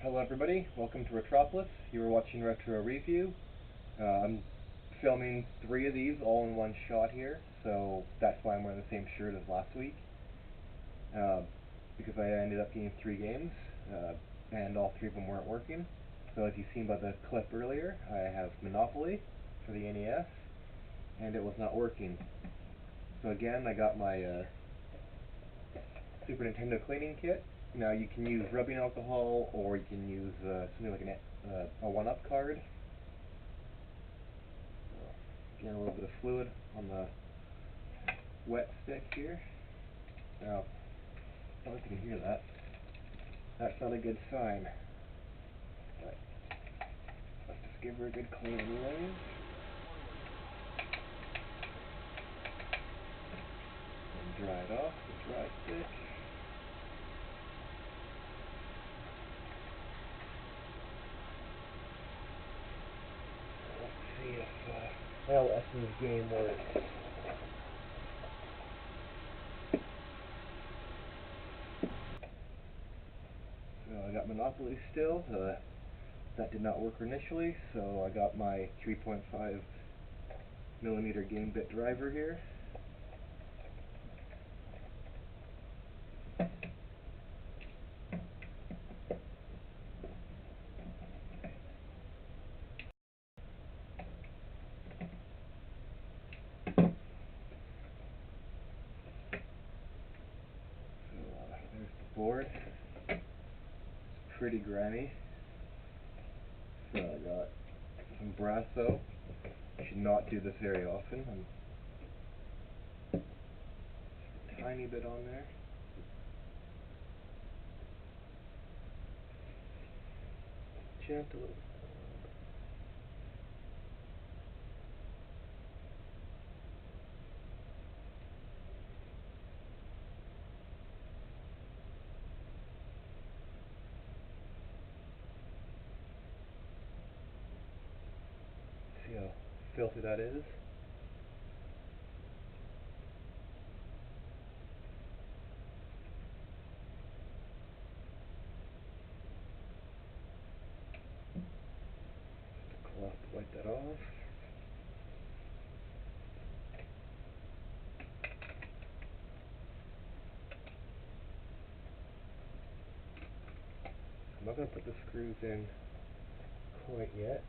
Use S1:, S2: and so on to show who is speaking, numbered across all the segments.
S1: Hello everybody, welcome to Retropolis. You are watching Retro Review. I'm filming 3 of these all in one shot here, so that's why I'm wearing the same shirt as last week. Because I ended up getting 3 games, and all 3 of them weren't working. So as you've seen by the clip earlier, I have Monopoly for the NES, and it was not working. So again, I got my Super Nintendo cleaning kit. Now you can use rubbing alcohol, or you can use something like a 1-up card. Again, a little bit of fluid on the wet stick here. Now, I don't know if you can hear that. That's not a good sign. But let's just give her a good clean anyways. And dry it off with dry stick. See if LS's game works. So I got Monopoly still. That did not work initially, so I got my 3.5mm game bit driver here. There's the board. It's pretty grimy. So I got some brass though. I should not do this very often. Just a tiny bit on there. Gentle. See how filthy that is. Just a cloth to wipe that off. I'm not going to put the screws in quite yet.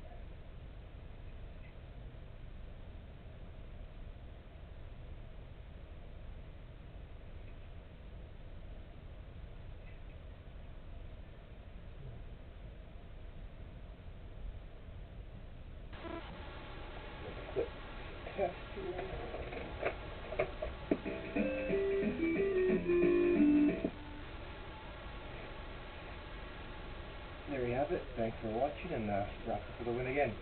S1: Quick test here. There you have it. Thanks for watching, and Raptor for the win again.